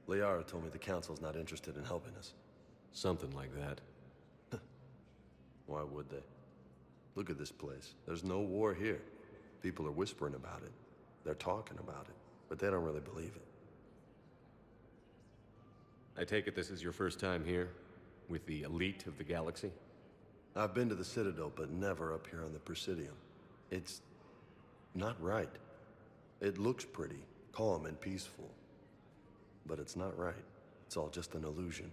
Liara told me the Council's not interested in helping us. Something like that. Why would they? Look at this place. There's no war here. People are whispering about it. They're talking about it, but they don't really believe it. I take it this is your first time here? With the elite of the galaxy? I've been to the Citadel, but never up here on the Presidium. It's not right. It looks pretty, calm and peaceful. But it's not right. It's all just an illusion.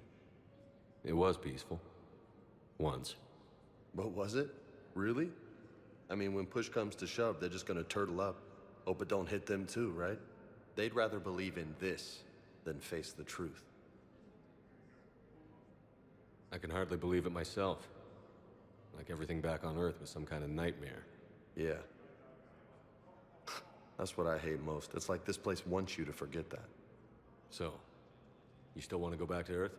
It was peaceful. Once. But was it? Really? I mean, when push comes to shove, they're just gonna turtle up. Hope it don't hit them too, right? They'd rather believe in this than face the truth. I can hardly believe it myself. Like everything back on Earth was some kind of nightmare. Yeah. That's what I hate most. It's like this place wants you to forget that. So, you still want to go back to Earth?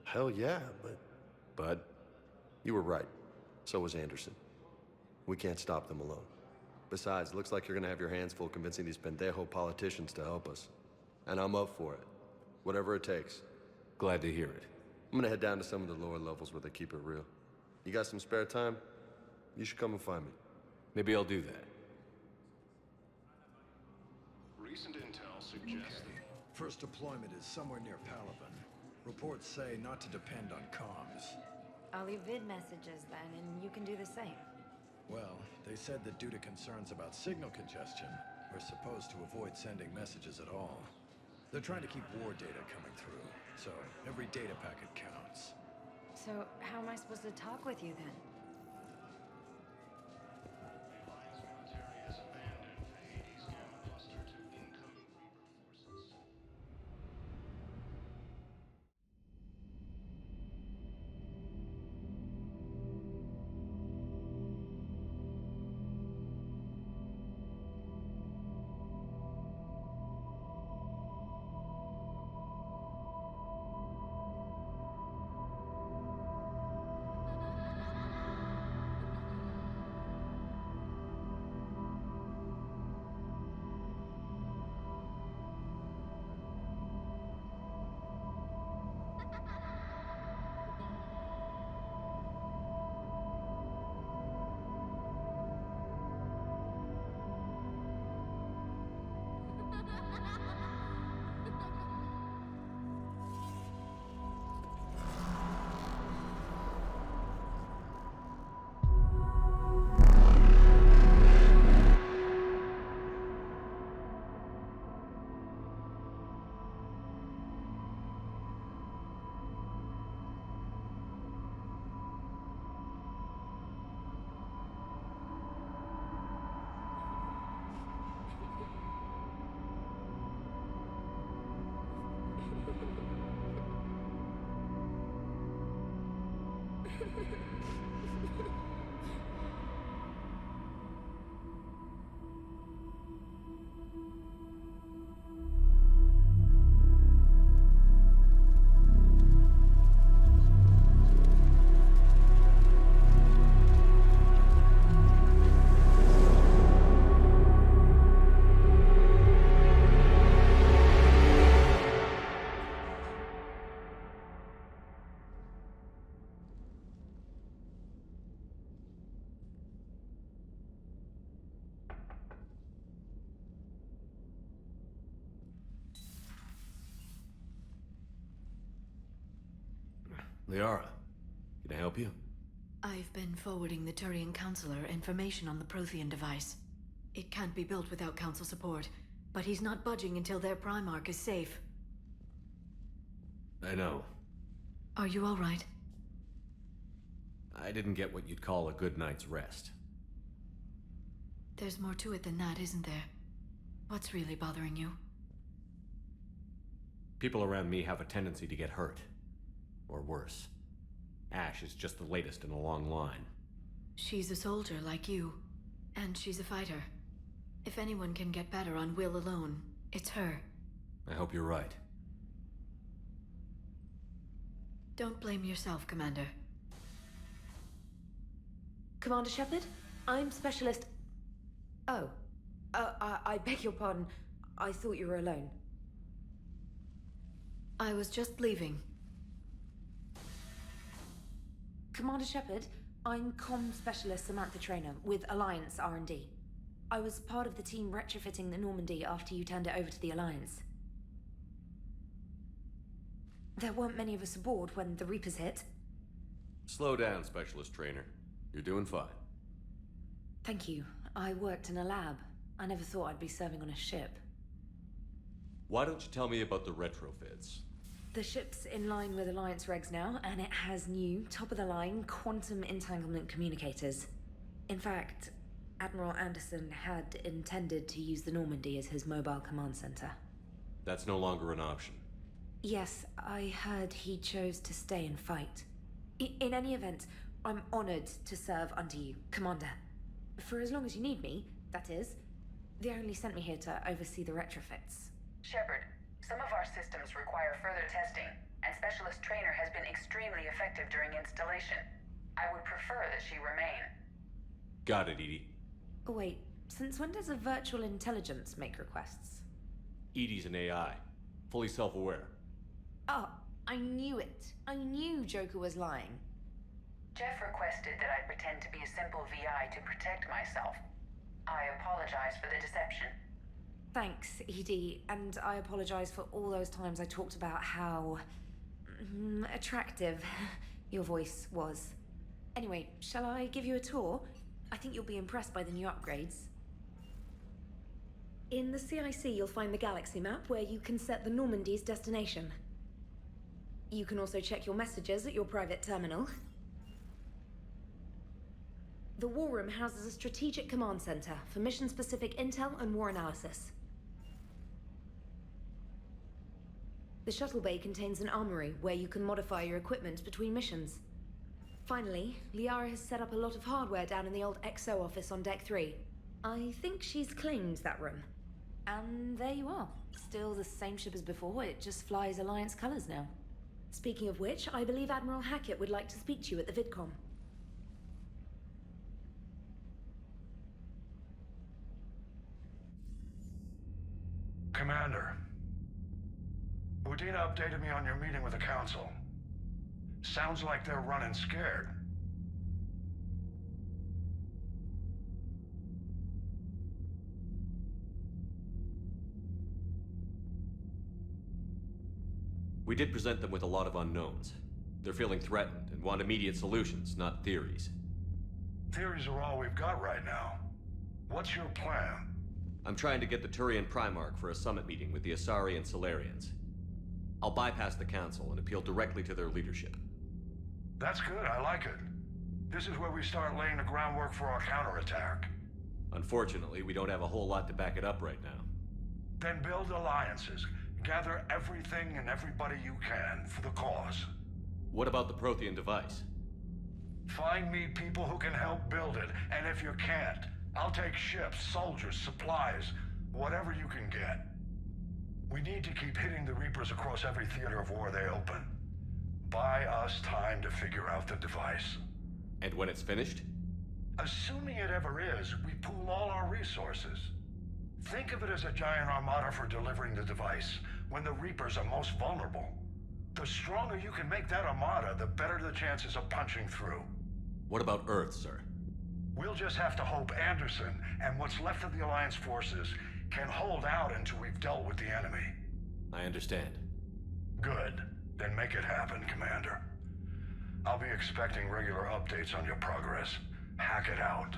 Hell yeah, but... Bud? You were right. So was Anderson. We can't stop them alone. Besides, it looks like you're gonna have your hands full convincing these pendejo politicians to help us. And I'm up for it. Whatever it takes. Glad to hear it. I'm gonna head down to some of the lower levels where they keep it real. You got some spare time? You should come and find me. Maybe I'll do that. Recent intel suggests Okay. First deployment is somewhere near Palavin. Reports say not to depend on comms. I'll leave vid messages then, and you can do the same. Well, they said that due to concerns about signal congestion, we're supposed to avoid sending messages at all. They're trying to keep war data coming through, so every data packet counts. So, how am I supposed to talk with you then? Alliance military has abandoned the Hades gamma cluster to incoming Chroma forces. Liara, can I help you? I've been forwarding the Turian Counselor information on the Prothean device. It can't be built without Council support, but he's not budging until their primarch is safe. I know. Are you all right? I didn't get what you'd call a good night's rest. There's more to it than that, isn't there? What's really bothering you? People around me have a tendency to get hurt. Or worse. Ash is just the latest in a long line. She's a soldier like you, and she's a fighter. If anyone can get better on will alone, it's her. I hope you're right. Don't blame yourself, Commander. Commander Shepard, I'm Specialist... Oh. I beg your pardon. I thought you were alone. I was just leaving. Commander Shepard, I'm comm specialist Samantha Trainer with Alliance R&D. I was part of the team retrofitting the Normandy after you turned it over to the Alliance. There weren't many of us aboard when the Reapers hit. Slow down, Specialist Trainer. You're doing fine. Thank you. I worked in a lab. I never thought I'd be serving on a ship. Why don't you tell me about the retrofits? The ship's in line with Alliance regs now, and it has new, top-of-the-line quantum entanglement communicators. In fact, Admiral Anderson had intended to use the Normandy as his mobile command center. That's no longer an option. Yes, I heard he chose to stay and fight. In any event, I'm honored to serve under you, Commander. For as long as you need me, that is. They only sent me here to oversee the retrofits. Shepard, some of our systems require further testing, and Specialist Trainer has been extremely effective during installation. I would prefer that she remain. Got it, Edie. Wait, since when does a virtual intelligence make requests? Edie's an AI. Fully self-aware. Oh, I knew it. I knew Joker was lying. Jeff requested that I pretend to be a simple VI to protect myself. I apologize for the deception. Thanks, Edie, and I apologize for all those times I talked about how attractive your voice was. Anyway, shall I give you a tour? I think you'll be impressed by the new upgrades. In the CIC, you'll find the galaxy map where you can set the Normandy's destination. You can also check your messages at your private terminal. The War Room houses a strategic command center for mission-specific intel and war analysis. The shuttle bay contains an armory where you can modify your equipment between missions. Finally, Liara has set up a lot of hardware down in the old XO office on Deck 3. I think she's claimed that room. And there you are. Still the same ship as before, it just flies Alliance colors now. Speaking of which, I believe Admiral Hackett would like to speak to you at the VidCom. Commander, Udina updated me on your meeting with the Council. Sounds like they're running scared. We did present them with a lot of unknowns. They're feeling threatened and want immediate solutions, not theories. Theories are all we've got right now. What's your plan? I'm trying to get the Turian primarch for a summit meeting with the Asari and Solarians. I'll bypass the Council and appeal directly to their leadership. That's good, I like it. This is where we start laying the groundwork for our counterattack. Unfortunately, we don't have a whole lot to back it up right now. Then build alliances. Gather everything and everybody you can for the cause. What about the Prothean device? Find me people who can help build it, and if you can't, I'll take ships, soldiers, supplies, whatever you can get. We need to keep hitting the Reapers across every theater of war they open. Buy us time to figure out the device. And when it's finished? Assuming it ever is, we pool all our resources. Think of it as a giant armada for delivering the device, when the Reapers are most vulnerable. The stronger you can make that armada, the better the chances of punching through. What about Earth, sir? We'll just have to hope Anderson, and what's left of the Alliance forces, can hold out until we've dealt with the enemy. I understand. Good. Then make it happen, Commander. I'll be expecting regular updates on your progress. Hack it out.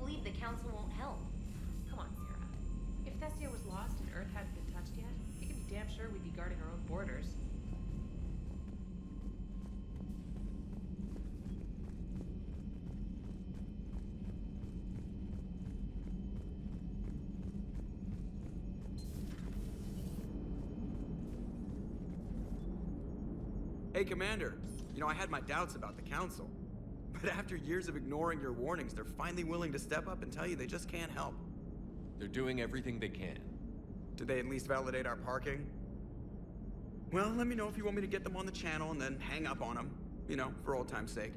believe the Council won't help. Come on, Sarah. If Thessia was lost and Earth hadn't been touched yet, you can be damn sure we'd be guarding our own borders. Hey, Commander. You know, I had my doubts about the Council. But after years of ignoring your warnings, they're finally willing to step up and tell you they just can't help. They're doing everything they can. Did they at least validate our parking? Well, let me know if you want me to get them on the channel and then hang up on them. You know, for old time's sake.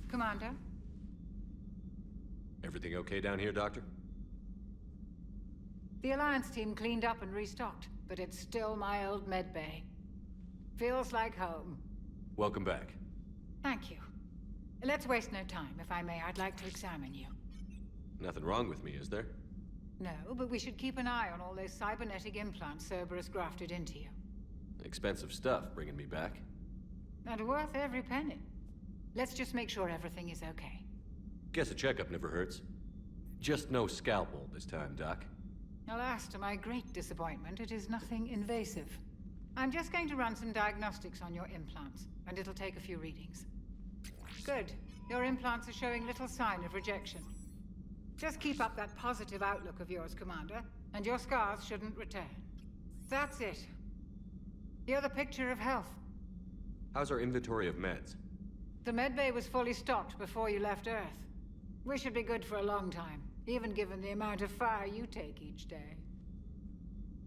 Commander? Everything okay down here, Doctor? The Alliance team cleaned up and restocked, but it's still my old med bay. Feels like home. Welcome back. Thank you. Let's waste no time. If I may, I'd like to examine you. Nothing wrong with me, is there? No, but we should keep an eye on all those cybernetic implants Cerberus grafted into you. Expensive stuff bringing me back. And worth every penny. Let's just make sure everything is okay. Guess a checkup never hurts. Just no scalpel this time, Doc. Alas, to my great disappointment, it is nothing invasive. I'm just going to run some diagnostics on your implants, and it'll take a few readings. Good. Your implants are showing little sign of rejection. Just keep up that positive outlook of yours, Commander, and your scars shouldn't return. That's it. You're the picture of health. How's our inventory of meds? The medbay was fully stocked before you left Earth. We should be good for a long time, even given the amount of fire you take each day.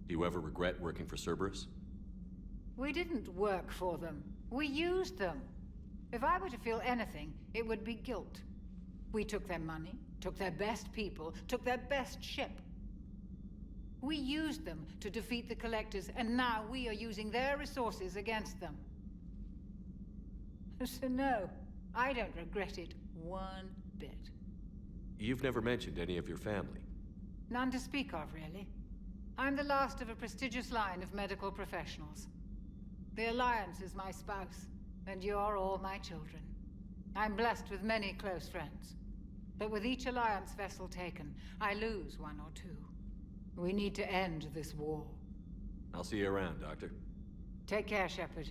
Do you ever regret working for Cerberus? We didn't work for them. We used them. If I were to feel anything, it would be guilt. We took their money, took their best people, took their best ship. We used them to defeat the Collectors, and now we are using their resources against them. So no, I don't regret it one bit. You've never mentioned any of your family. None to speak of, really. I'm the last of a prestigious line of medical professionals. The Alliance is my spouse, and you're all my children. I'm blessed with many close friends. But with each Alliance vessel taken, I lose one or two. We need to end this war. I'll see you around, Doctor. Take care, Shepard.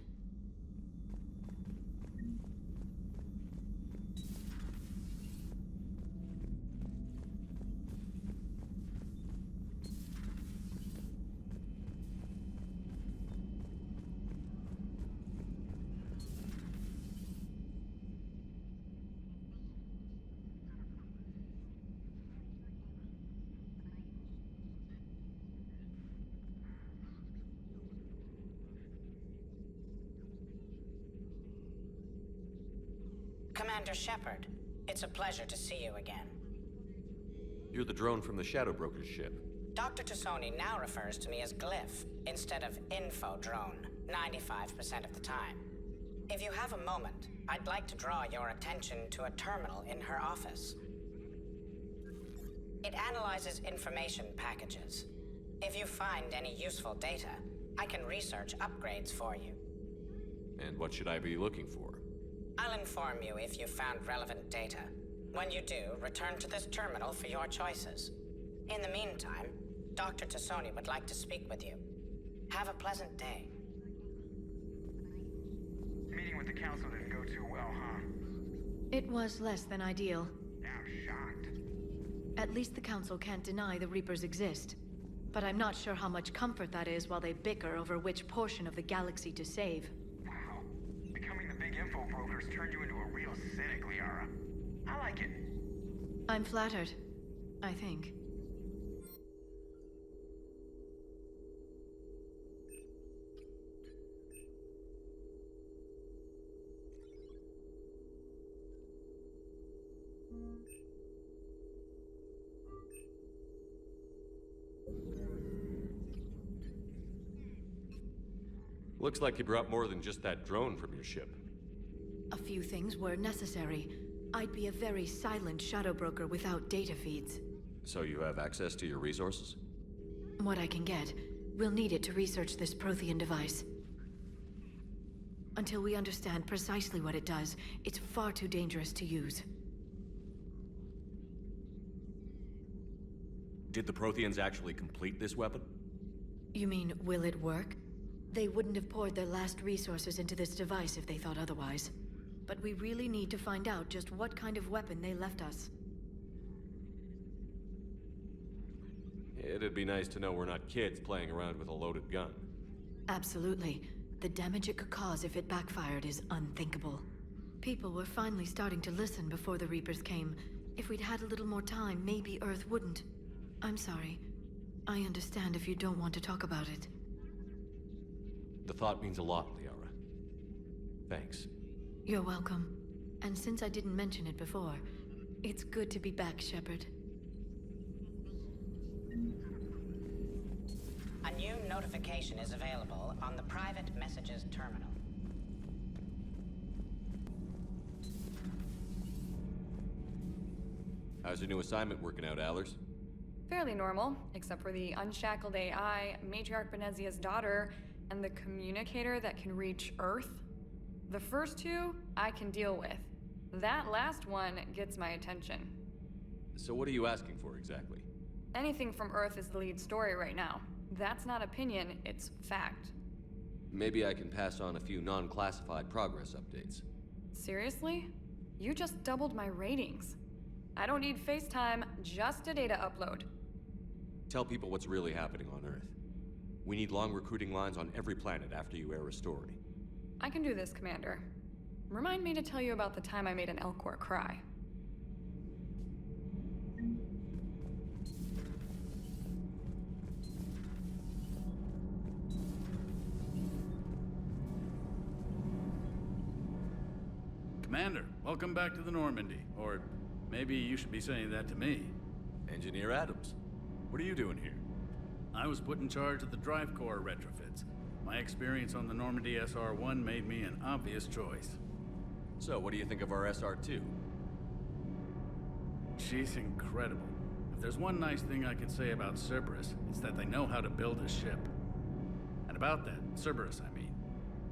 Commander Shepard, it's a pleasure to see you again. You're the drone from the Shadow Broker's ship. Dr. Tassoni now refers to me as Glyph instead of Info Drone, 95% of the time. If you have a moment, I'd like to draw your attention to a terminal in her office. It analyzes information packages. If you find any useful data, I can research upgrades for you. And what should I be looking for? I'll inform you if you've found relevant data. When you do, return to this terminal for your choices. In the meantime, Dr. Tassoni would like to speak with you. Have a pleasant day. Meeting with the council didn't go too well, huh? It was less than ideal. I'm shocked. At least the council can't deny the Reapers exist. But I'm not sure how much comfort that is while they bicker over which portion of the galaxy to save. Wow. Becoming the big info brokers turned you into a real cynic, Liara. I like it. I'm flattered, I think. Looks like you brought more than just that drone from your ship. A few things were necessary. I'd be a very silent shadow broker without data feeds. So you have access to your resources? What I can get. We'll need it to research this Prothean device. Until we understand precisely what it does, it's far too dangerous to use. Did the Protheans actually complete this weapon? You mean, will it work? They wouldn't have poured their last resources into this device if they thought otherwise. But we really need to find out just what kind of weapon they left us. It'd be nice to know we're not kids playing around with a loaded gun. Absolutely. The damage it could cause if it backfired is unthinkable. People were finally starting to listen before the Reapers came. If we'd had a little more time, maybe Earth wouldn't. I'm sorry. I understand if you don't want to talk about it. The thought means a lot, Liara. Thanks. You're welcome. And since I didn't mention it before, it's good to be back, Shepard. A new notification is available on the private messages terminal. How's your new assignment working out, Allers? Fairly normal, except for the unshackled AI, Matriarch Benezia's daughter, and the communicator that can reach Earth. The first two, I can deal with. That last one gets my attention. So what are you asking for, exactly? Anything from Earth is the lead story right now. That's not opinion, it's fact. Maybe I can pass on a few non-classified progress updates. Seriously? You just doubled my ratings. I don't need FaceTime, just a data upload. Tell people what's really happening on Earth. We need long recruiting lines on every planet after you air a story. I can do this, Commander. Remind me to tell you about the time I made an Elcor cry. Commander, welcome back to the Normandy. Or maybe you should be saying that to me. Engineer Adams, what are you doing here? I was put in charge of the drive core retrofits. My experience on the Normandy SR1 made me an obvious choice. So, what do you think of our SR2? She's incredible. If there's one nice thing I can say about Cerberus, it's that they know how to build a ship. And about that, Cerberus, I mean,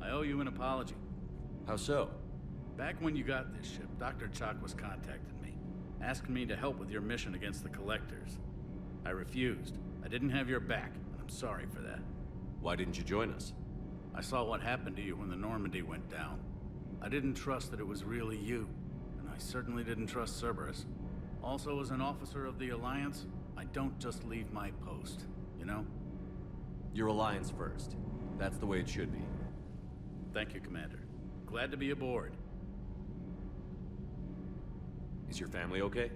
I owe you an apology. How so? Back when you got this ship, Dr. Chakwas contacted me, asking me to help with your mission against the Collectors. I refused. I didn't have your back, and I'm sorry for that. Why didn't you join us? I saw what happened to you when the Normandy went down. I didn't trust that it was really you, and I certainly didn't trust Cerberus. Also, as an officer of the Alliance, I don't just leave my post, you know? Your Alliance first. That's the way it should be. Thank you, Commander. Glad to be aboard. Is your family okay?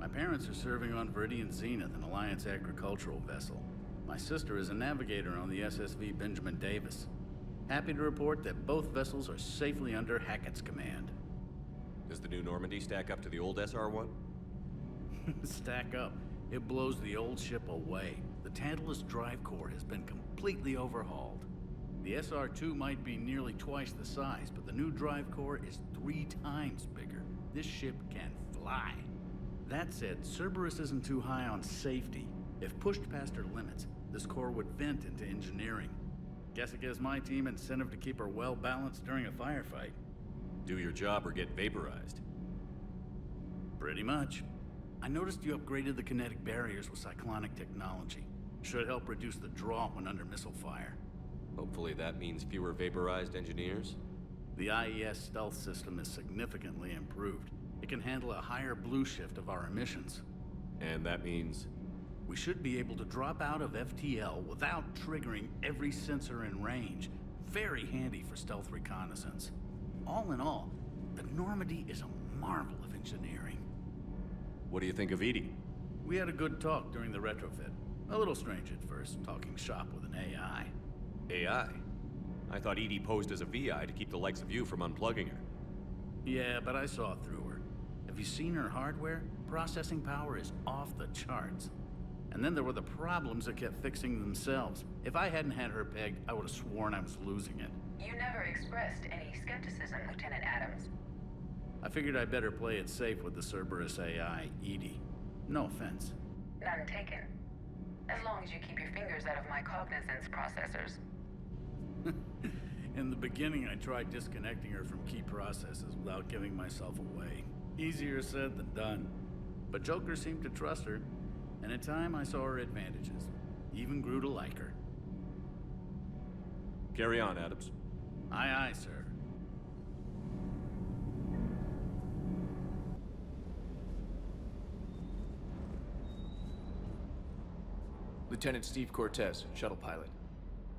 My parents are serving on Viridian Zenith, an Alliance agricultural vessel. My sister is a navigator on the SSV Benjamin Davis. Happy to report that both vessels are safely under Hackett's command. Does the new Normandy stack up to the old SR1? Stack up. It blows the old ship away. The Tantalus drive core has been completely overhauled. The SR2 might be nearly twice the size, but the new drive core is 3 times bigger. This ship can fly. That said, Cerberus isn't too high on safety. If pushed past her limits, this core would vent into engineering. Guess it gives my team incentive to keep her well balanced during a firefight. Do your job or get vaporized. Pretty much. I noticed you upgraded the kinetic barriers with cyclonic technology. Should help reduce the draw when under missile fire. Hopefully that means fewer vaporized engineers? The IES stealth system is significantly improved. It can handle a higher blue shift of our emissions. And that means? We should be able to drop out of FTL without triggering every sensor in range. Very handy for stealth reconnaissance. All in all, the Normandy is a marvel of engineering. What do you think of Edie? We had a good talk during the retrofit. A little strange at first, talking shop with an AI. AI? I thought Edie posed as a VI to keep the likes of you from unplugging her. Yeah, but I saw through her. Have you seen her hardware? Processing power is off the charts. And then there were the problems that kept fixing themselves. If I hadn't had her pegged, I would have sworn I was losing it. You never expressed any skepticism, Lieutenant Adams. I figured I'd better play it safe with the Cerberus AI, Edie. No offense. None taken. As long as you keep your fingers out of my cognizance processors. In the beginning, I tried disconnecting her from key processes without giving myself away. Easier said than done. But Joker seemed to trust her, and in time I saw her advantages. Even grew to like her. Carry on, Adams. Aye, aye, sir. Lieutenant Steve Cortez, shuttle pilot.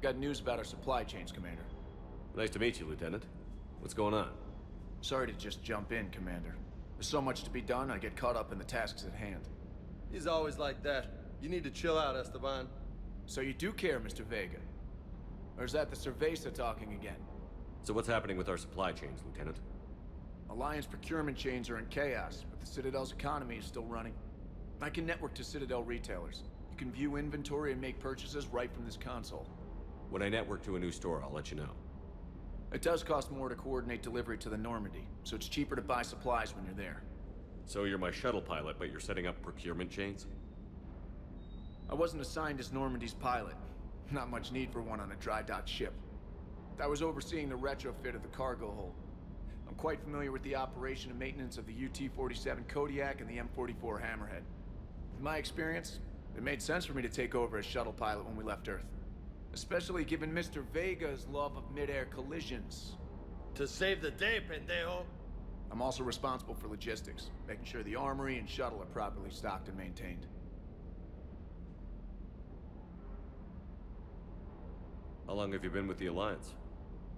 Got news about our supply chains, Commander. Nice to meet you, Lieutenant. What's going on? Sorry to just jump in, Commander. There's so much to be done, I get caught up in the tasks at hand. He's always like that. You need to chill out, Esteban. So you do care, Mr. Vega? Or is that the Cerveza talking again? So what's happening with our supply chains, Lieutenant? Alliance procurement chains are in chaos, but the Citadel's economy is still running. I can network to Citadel retailers. You can view inventory and make purchases right from this console. When I network to a new store, I'll let you know. It does cost more to coordinate delivery to the Normandy, so it's cheaper to buy supplies when you're there. So you're my shuttle pilot, but you're setting up procurement chains? I wasn't assigned as Normandy's pilot. Not much need for one on a dry dock ship. I was overseeing the retrofit of the cargo hold. I'm quite familiar with the operation and maintenance of the UT-47 Kodiak and the M44 Hammerhead. In my experience, it made sense for me to take over as shuttle pilot when we left Earth. Especially given Mr. Vega's love of mid-air collisions. To save the day, pendejo! I'm also responsible for logistics, making sure the armory and shuttle are properly stocked and maintained. How long have you been with the Alliance?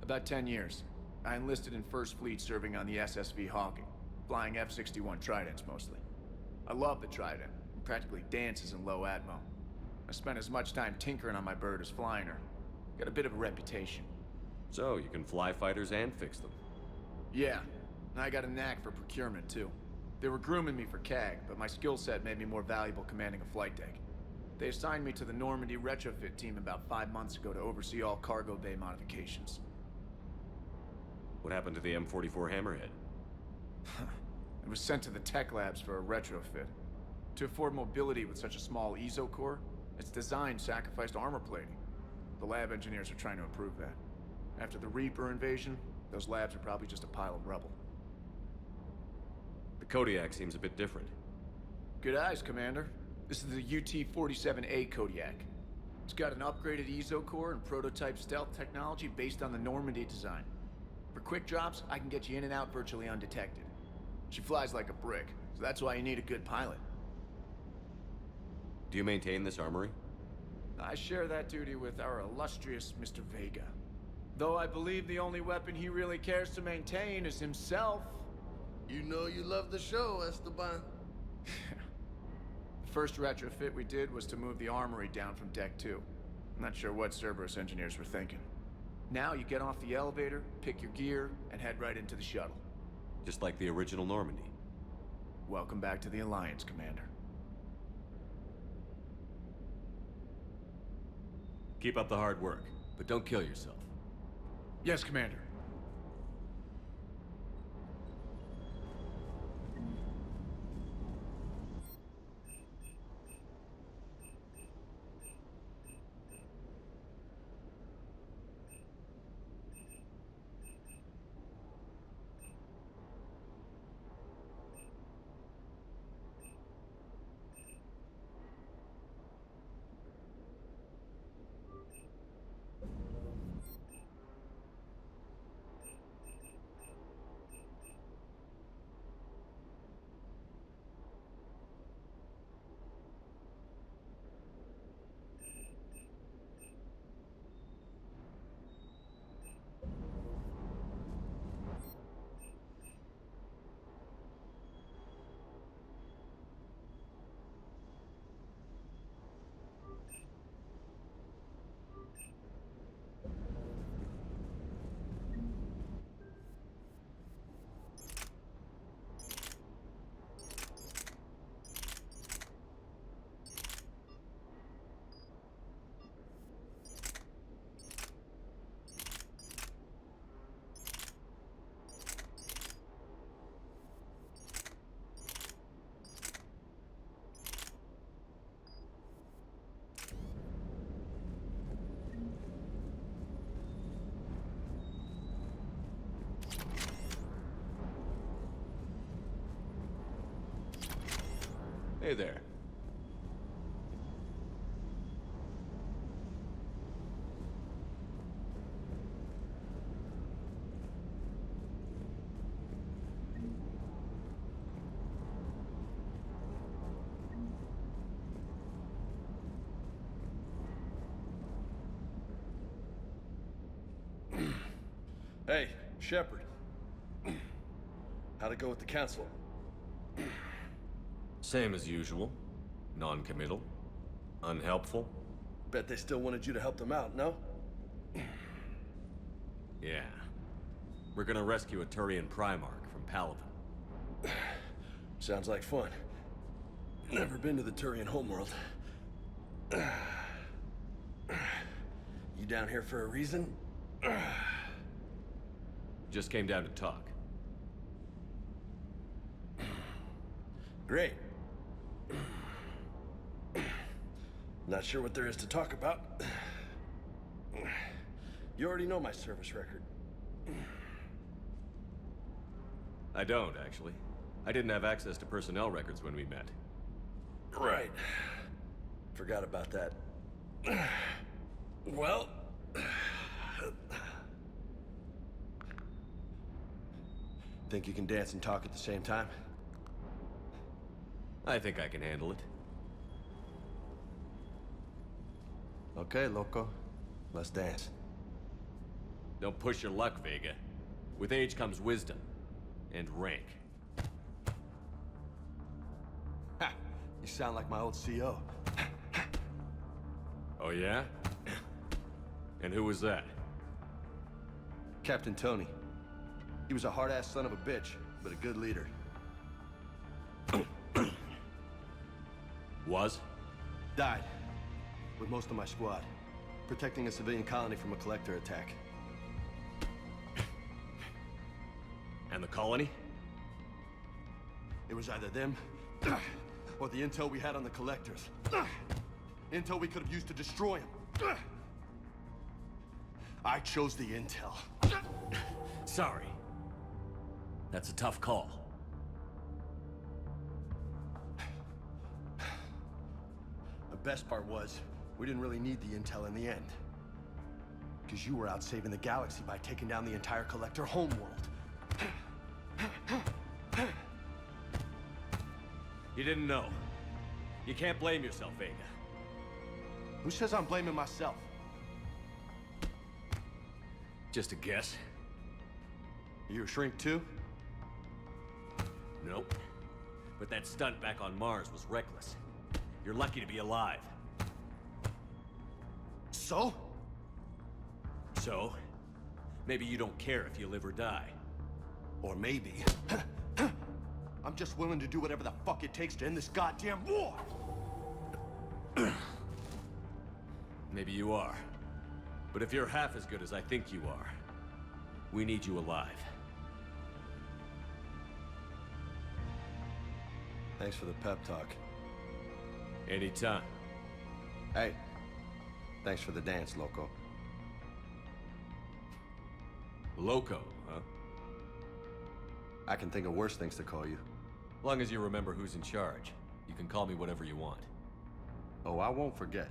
About 10 years. I enlisted in First Fleet serving on the SSV Hawking, flying F-61 Tridents mostly. I love the Trident, and practically dances in low atmo. I spent as much time tinkering on my bird as flying her. Got a bit of a reputation. So, you can fly fighters and fix them? Yeah, and I got a knack for procurement too. They were grooming me for CAG, but my skill set made me more valuable commanding a flight deck. They assigned me to the Normandy retrofit team about 5 months ago to oversee all cargo bay modifications. What happened to the M44 Hammerhead? It was sent to the tech labs for a retrofit. To afford mobility with such a small ESO core, its design sacrificed armor plating. The lab engineers are trying to improve that. After the Reaper invasion, those labs are probably just a pile of rubble. The Kodiak seems a bit different. Good eyes, Commander. This is the UT-47A Kodiak. It's got an upgraded ESO core and prototype stealth technology based on the Normandy design. For quick drops, I can get you in and out virtually undetected. She flies like a brick, so that's why you need a good pilot. Do you maintain this armory? I share that duty with our illustrious Mr. Vega. Though I believe the only weapon he really cares to maintain is himself. You know you love the show, Esteban. The first retrofit we did was to move the armory down from Deck 2. I'm not sure what Cerberus engineers were thinking. Now you get off the elevator, pick your gear, and head right into the shuttle. Just like the original Normandy. Welcome back to the Alliance, Commander. Keep up the hard work, but don't kill yourself. Yes, Commander. Hey there. Hey, Shepard. How'd it go with the council? Same as usual. Non-committal. Unhelpful. Bet they still wanted you to help them out, no? Yeah. We're gonna rescue a Turian primarch from Palavin. Sounds like fun. Never been to the Turian homeworld. You down here for a reason? Just came down to talk. Great. Not sure what there is to talk about. You already know my service record. I don't, actually. I didn't have access to personnel records when we met. Right. Forgot about that. Well... Think you can dance and talk at the same time? I think I can handle it. Okay, loco. Let's dance. Don't push your luck, Vega. With age comes wisdom. And rank. Ha! You sound like my old CO. Oh yeah? And who was that? Captain Tony. He was a hard-ass son of a bitch, but a good leader. Was? Died. With most of my squad. Protecting a civilian colony from a collector attack. And the colony? It was either them, or the intel we had on the collectors. Intel we could have used to destroy them. I chose the intel. Sorry. That's a tough call. The best part was, we didn't really need the intel in the end. Because you were out saving the galaxy by taking down the entire collector homeworld. You didn't know. You can't blame yourself, Vega. Who says I'm blaming myself? Just a guess. You a shrink too? Nope. But that stunt back on Mars was reckless. You're lucky to be alive. So? So? Maybe you don't care if you live or die. Or maybe... I'm just willing to do whatever the fuck it takes to end this goddamn war! Maybe you are. But if you're half as good as I think you are, we need you alive. Thanks for the pep talk. Anytime. Hey, thanks for the dance, loco. Loco, huh? I can think of worse things to call you. Long as you remember who's in charge, you can call me whatever you want. Oh, I won't forget.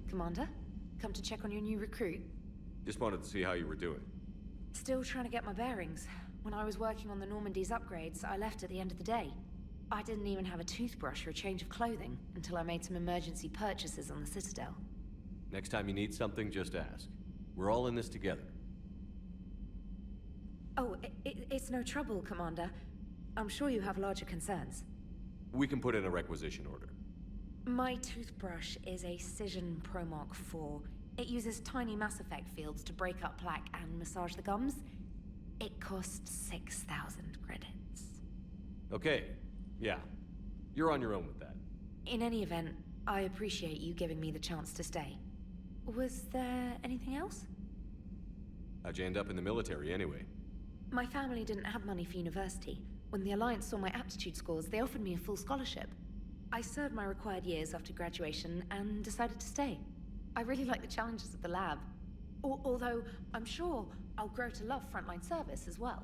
Commander, come to check on your new recruit? Just wanted to see how you were doing. Still trying to get my bearings. When I was working on the Normandy's upgrades, I left at the end of the day. I didn't even have a toothbrush or a change of clothing until I made some emergency purchases on the Citadel. Next time you need something, just ask. We're all in this together. Oh, it's no trouble, Commander. I'm sure you have larger concerns. We can put in a requisition order. My toothbrush is a Cision Pro Mark IV. It uses tiny Mass Effect fields to break up plaque and massage the gums. It costs 6,000 credits. Okay, yeah. You're on your own with that. In any event, I appreciate you giving me the chance to stay. Was there anything else? How'd you end up in the military anyway? My family didn't have money for university. When the Alliance saw my aptitude scores, they offered me a full scholarship. I served my required years after graduation and decided to stay. I really like the challenges of the lab. Although, I'm sure I'll grow to love frontline service as well.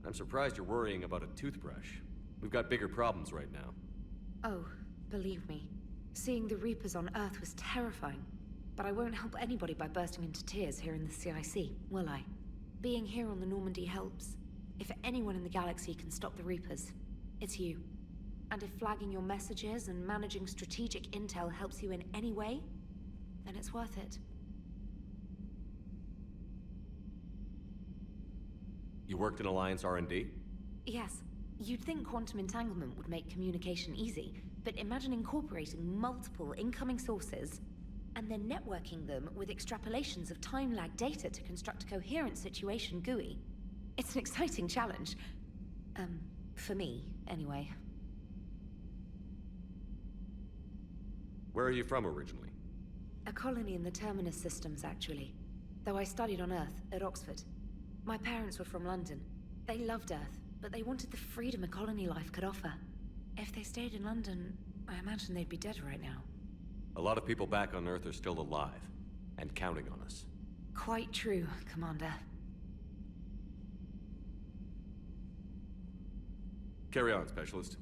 I'm surprised you're worrying about a toothbrush. We've got bigger problems right now. Oh, believe me. Seeing the Reapers on Earth was terrifying. But I won't help anybody by bursting into tears here in the CIC, will I? Being here on the Normandy helps. If anyone in the galaxy can stop the Reapers, it's you. And if flagging your messages and managing strategic intel helps you in any way, then it's worth it. You worked in Alliance R&D? Yes. You'd think quantum entanglement would make communication easy, but imagine incorporating multiple incoming sources and then networking them with extrapolations of time-lag data to construct a coherent situation GUI. It's an exciting challenge. For me, anyway. Where are you from originally? A colony in the Terminus systems, actually. Though I studied on Earth, at Oxford. My parents were from London. They loved Earth, but they wanted the freedom a colony life could offer. If they stayed in London, I imagine they'd be dead right now. A lot of people back on Earth are still alive, and counting on us. Quite true, Commander. Carry on, Specialist.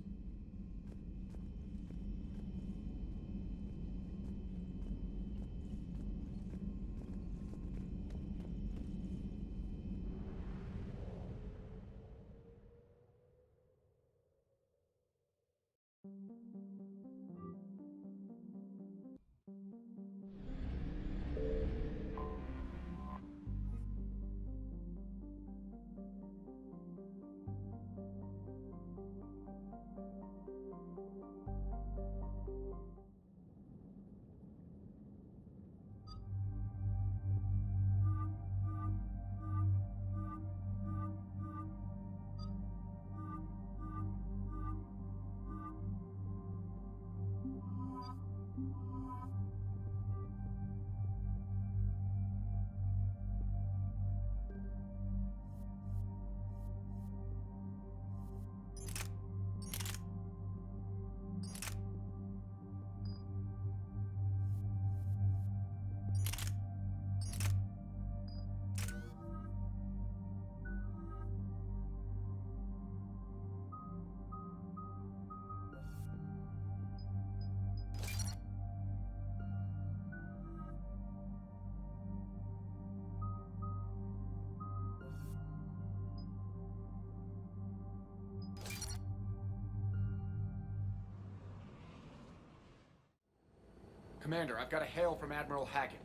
Commander, I've got a hail from Admiral Hackett.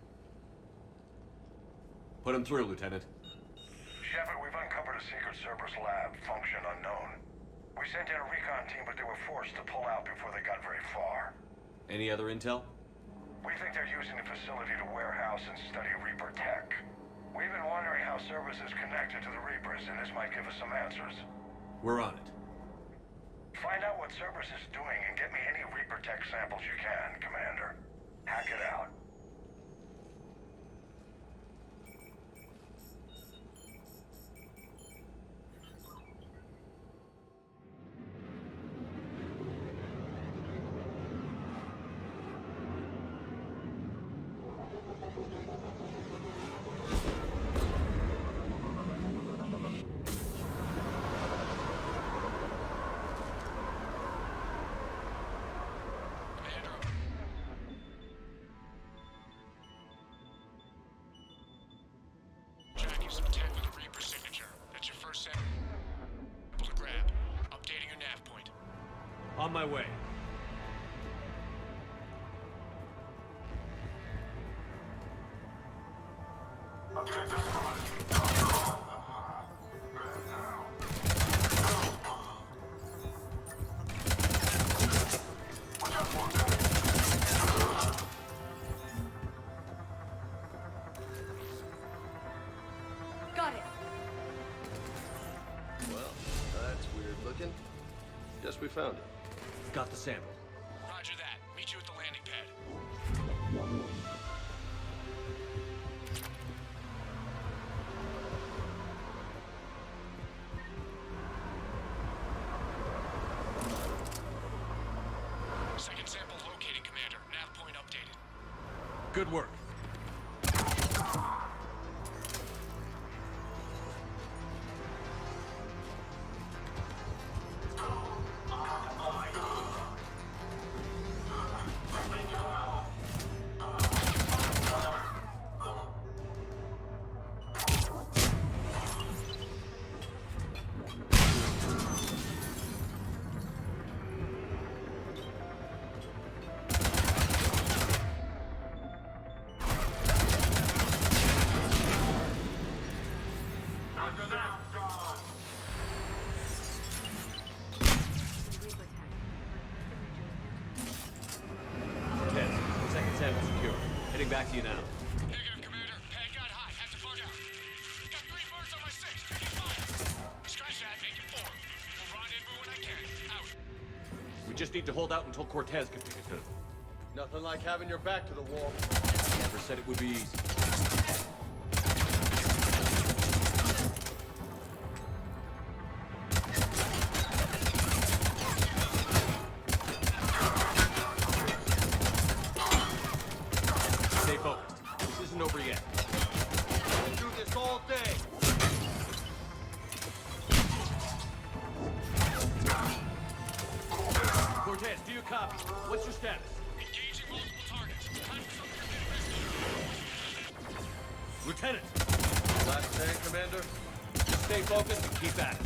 Put him through, Lieutenant. Shepard, we've uncovered a secret Cerberus lab, function unknown. We sent in a recon team, but they were forced to pull out before they got very far. Any other intel? We think they're using the facility to warehouse and study Reaper tech. We've been wondering how Cerberus is connected to the Reapers, and this might give us some answers. We're on it. Find out what Cerberus is doing and get me any Reaper tech samples you can, Commander. Hack it out. On my way. Got it. Well, that's weird looking. Guess we found it. Got the sample. Roger that. Meet you at the landing pad. Second sample located, Commander. Nav point updated. Good work. Back to you now. Negative, Commander. Pad got hot. Had to bug out. Got 3 birds on my 6. Taking fire. Scratch that. Make it 4. We'll rendezvous when I can. Out. We just need to hold out until Cortez can pick it up. Nothing like having your back to the wall. Never said it would be easy. Over yet. We'll do this all day. Cortez, do you copy? What's your status? Engaging multiple targets. Time for something to Lieutenant! Last stand, Commander. Just stay focused and keep at it.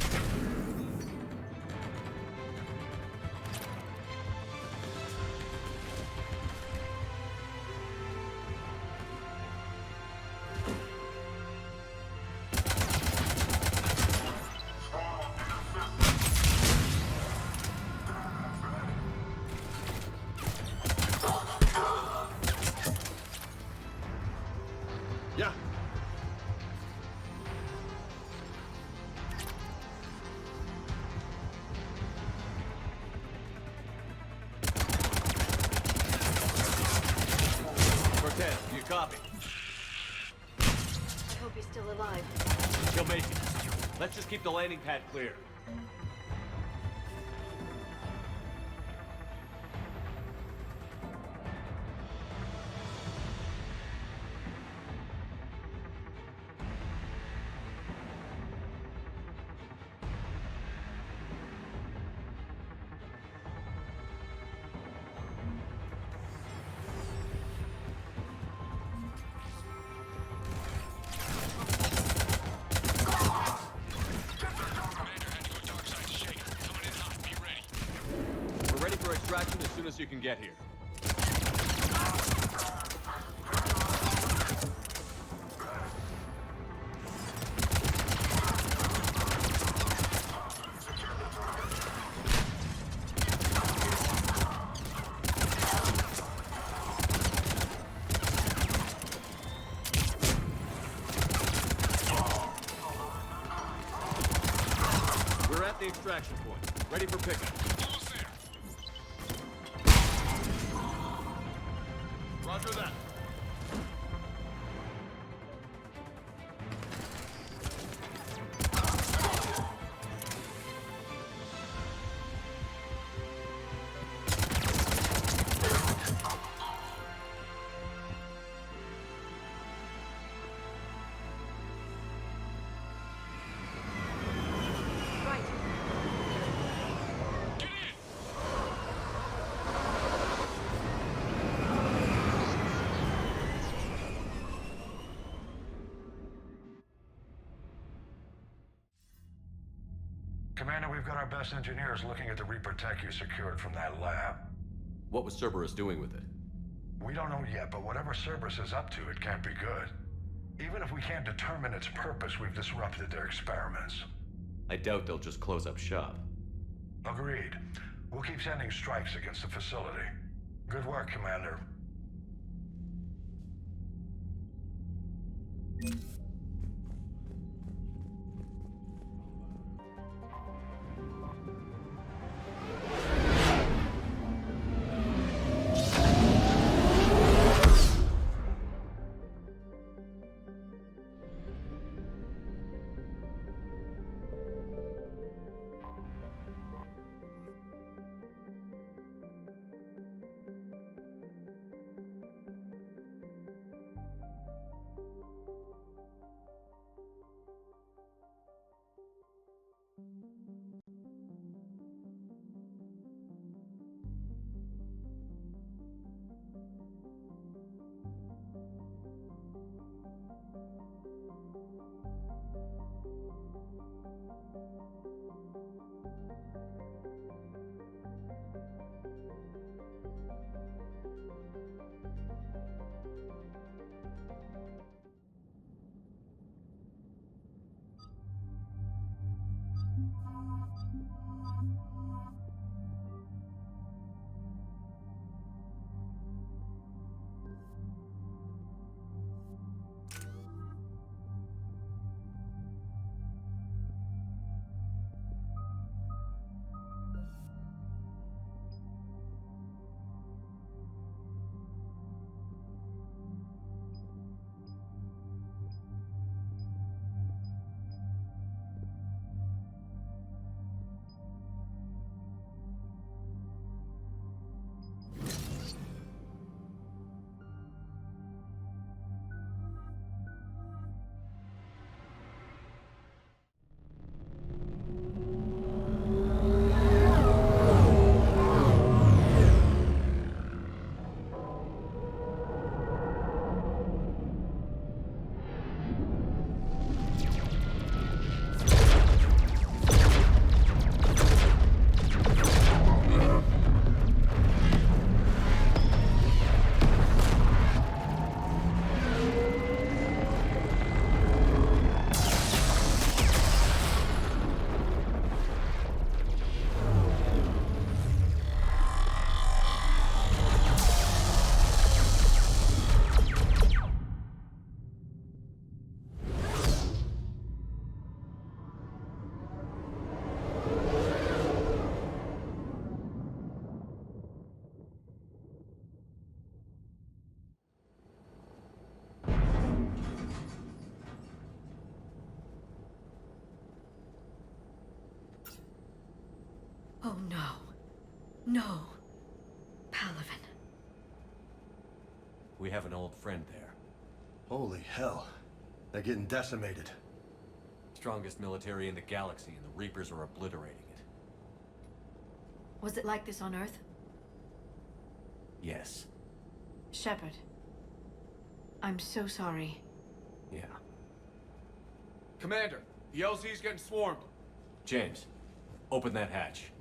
Yeah. Cortez, do you copy? I hope he's still alive. She'll make it. Let's just keep the landing pad clear. As soon as you can get here. We're at the extraction point, ready for pickup. Roger that. Commander, we've got our best engineers looking at the Reaper tech you secured from that lab. What was Cerberus doing with it? We don't know yet, but whatever Cerberus is up to, it can't be good. Even if we can't determine its purpose, we've disrupted their experiments. I doubt they'll just close up shop. Agreed. We'll keep sending strikes against the facility. Good work, Commander. Oh no. No. Palavin. We have an old friend there. Holy hell. They're getting decimated. Strongest military in the galaxy, and the Reapers are obliterating it. Was it like this on Earth? Yes. Shepard. I'm so sorry. Yeah. Commander, the LZ's getting swarmed. James, open that hatch.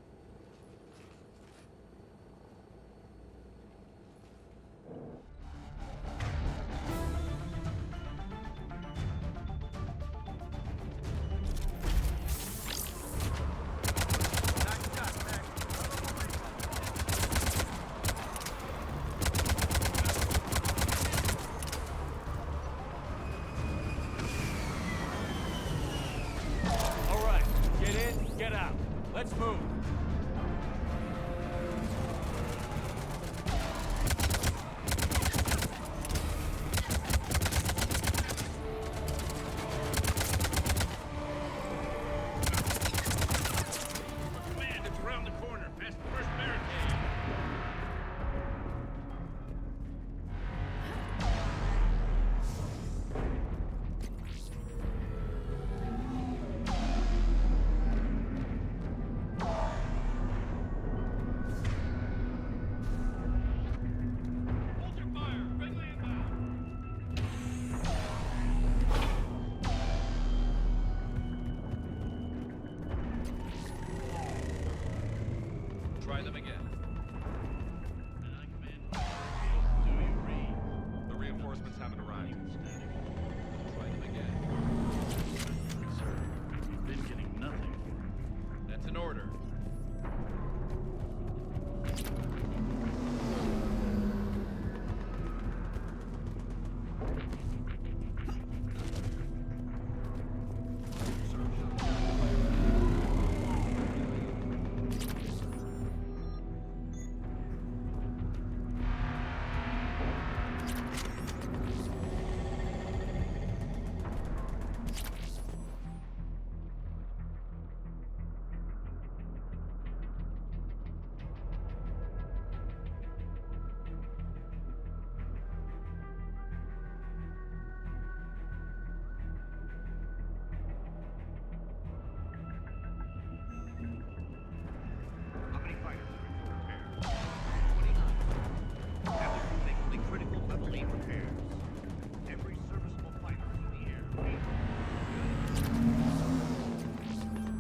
Try them again. The reinforcements haven't arrived. Try them again. Sir, we've been getting nothing. That's an order.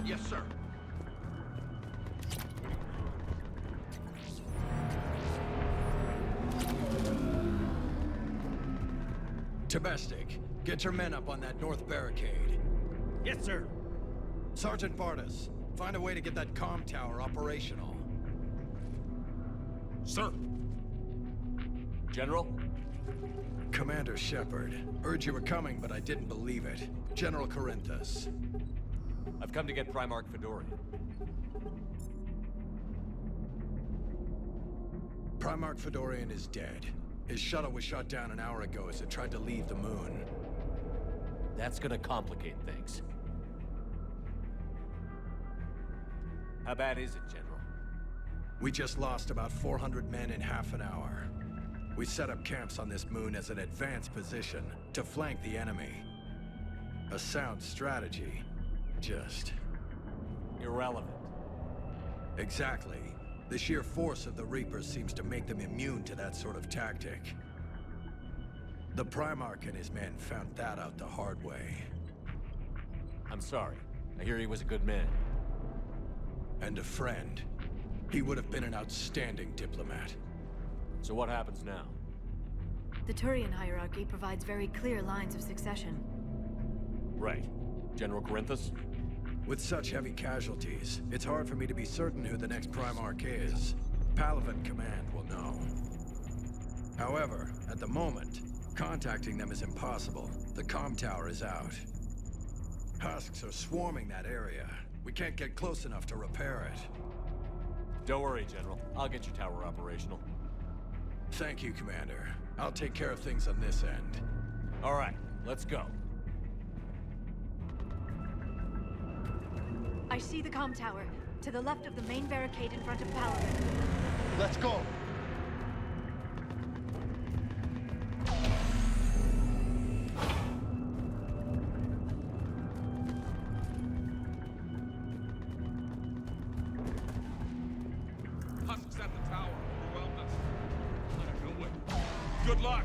Yes, sir. Domestic, get your men up on that north barricade. Yes, sir. Sergeant Bartis, find a way to get that comm tower operational. Sir. General? Commander Shepard. Heard you were coming, but I didn't believe it. General Corinthus. I've come to get Primarch Fedorian. Primarch Fedorian is dead. His shuttle was shot down an hour ago as it tried to leave the moon. That's gonna complicate things. How bad is it, General? We just lost about 400 men in half an hour. We set up camps on this moon as an advanced position to flank the enemy. A sound strategy. Just... irrelevant. Exactly. The sheer force of the Reapers seems to make them immune to that sort of tactic. The Primarch and his men found that out the hard way. I'm sorry. I hear he was a good man. And a friend. He would have been an outstanding diplomat. So what happens now? The Turian hierarchy provides very clear lines of succession. Right. General Corinthus? With such heavy casualties, it's hard for me to be certain who the next Primarch is. Palavin Command will know. However, at the moment, contacting them is impossible. The comm tower is out. Husks are swarming that area. We can't get close enough to repair it. Don't worry, General. I'll get your tower operational. Thank you, Commander. I'll take care of things on this end. All right, let's go. I see the comm tower, to the left of the main barricade in front of Palavin. Let's go! Husks at the tower. Overwhelmed us. I don't know what. Good luck!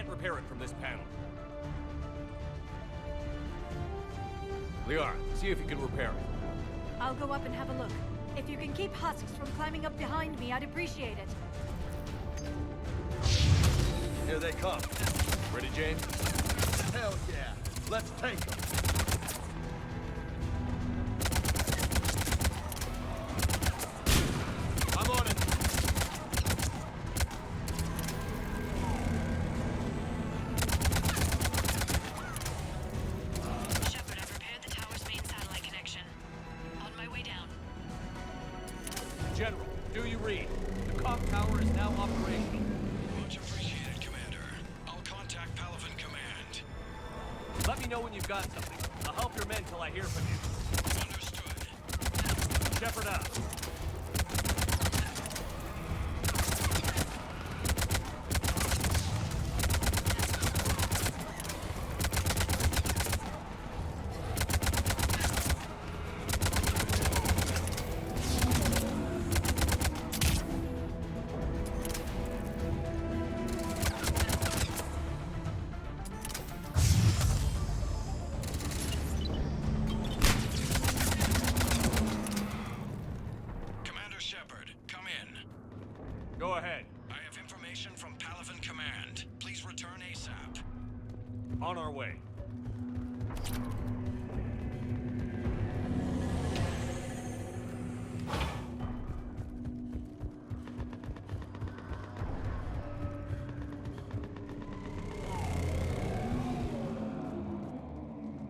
Repair it from this panel. Liara, see if you can repair it. I'll go up and have a look. If you can keep Husks from climbing up behind me, I'd appreciate it. Here they come. Ready, James? Hell yeah! Let's take them! I'm on it! General, do you read? The comm tower is now operational. Much appreciated, Commander. I'll contact Palavin Command. Let me know when you've got something. I'll help your men till I hear from you. Understood. Shepard out. Go ahead. I have information from Palavin Command. Please return ASAP. On our way.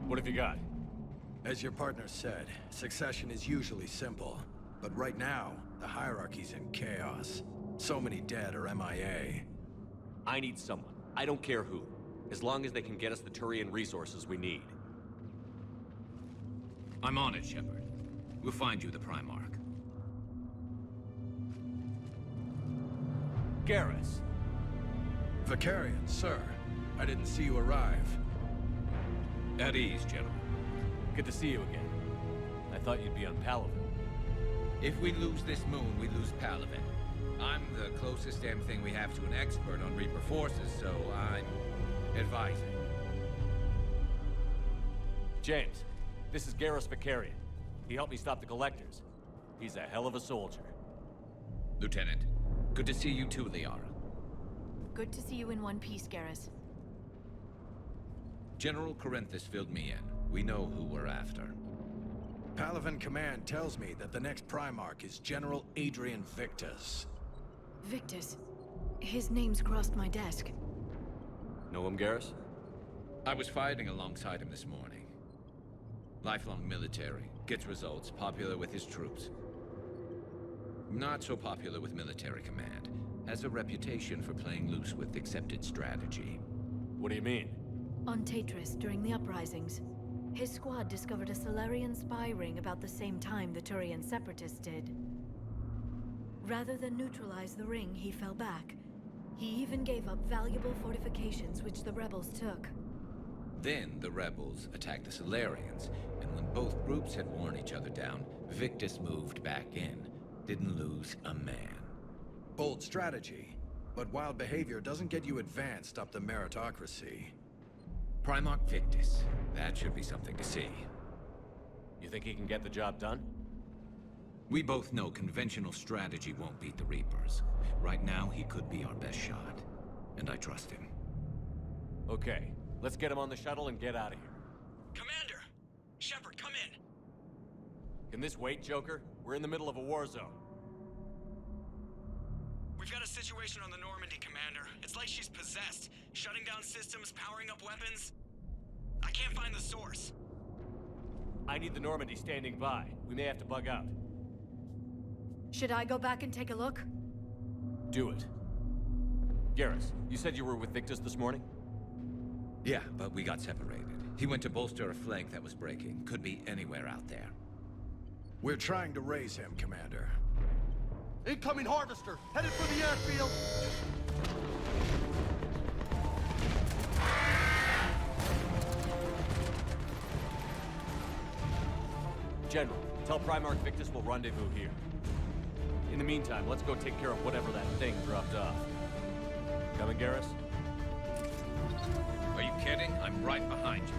What have you got? As your partner said, succession is usually simple. But right now, the hierarchy's in chaos. So many dead or MIA. I need someone. I don't care who. As long as they can get us the Turian resources we need. I'm on it, Shepard. We'll find you the Primarch. Garrus. Vicarian, sir. I didn't see you arrive. At ease, General. Good to see you again. I thought you'd be on Palavin. If we lose this moon, we lose Palavin. I'm the closest damn thing we have to an expert on Reaper forces, so I'm advising. James, this is Garrus Vicarian. He helped me stop the Collectors. He's a hell of a soldier. Lieutenant, good to see you too, Liara. Good to see you in one piece, Garrus. General Corinthus filled me in. We know who we're after. Palavin Command tells me that the next Primarch is General Adrian Victus. Victus? His name's crossed my desk. Know him, Garrus? I was fighting alongside him this morning. Lifelong military, gets results, popular with his troops. Not so popular with military command. Has a reputation for playing loose with accepted strategy. What do you mean? On Tatris, during the uprisings, his squad discovered a Solarian spy ring about the same time the Turian separatists did. Rather than neutralize the ring, he fell back. He even gave up valuable fortifications which the rebels took. Then the rebels attacked the Solarians, and when both groups had worn each other down, Victus moved back in. Didn't lose a man. Bold strategy, but wild behavior doesn't get you advanced up the meritocracy. Primarch Victus. That should be something to see. You think he can get the job done? We both know conventional strategy won't beat the Reapers. Right now, he could be our best shot. And I trust him. Okay, let's get him on the shuttle and get out of here. Commander! Shepard, come in! Can this wait, Joker? We're in the middle of a war zone. We've got a situation on the Normandy, Commander. It's like she's possessed. Shutting down systems, powering up weapons. I can't find the source. I need the Normandy standing by. We may have to bug out. Should I go back and take a look? Do it. Garrus, you said you were with Victus this morning? Yeah, but we got separated. He went to bolster a flank that was breaking. Could be anywhere out there. We're trying to raise him, Commander. Incoming harvester! Headed for the airfield! General, tell Primarch Victus we'll rendezvous here. In the meantime, let's go take care of whatever that thing dropped off. Coming, Garrus? Are you kidding? I'm right behind you.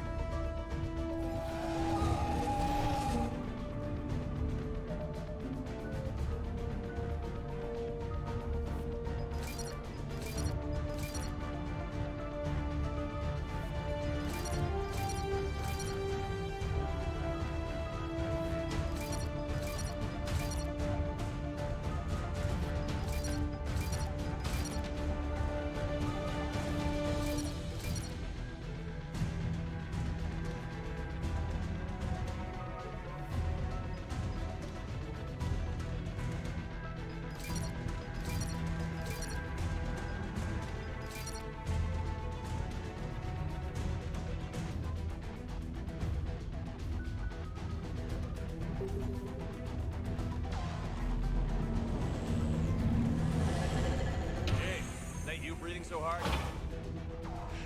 So hard?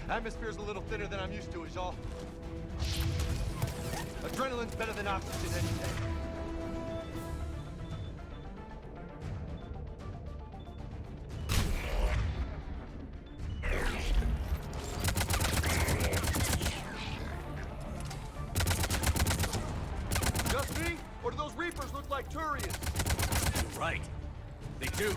Atmosphere's a little thinner than I'm used to, is all. Adrenaline's better than oxygen any day. Just me? Or do those Reapers look like Turians? You're right. They do.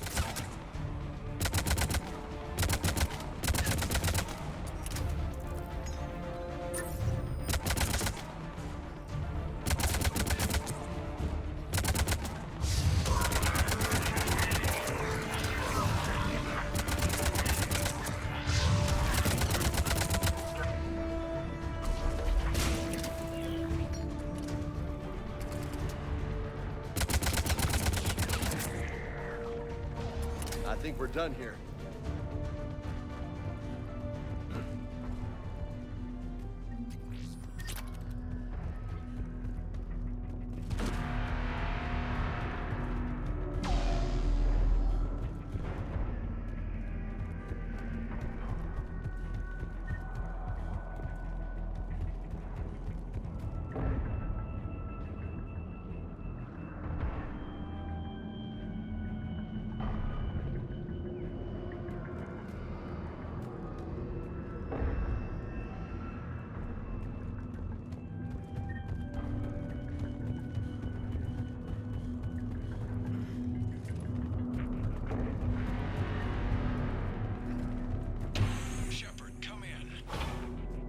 I think we're done here.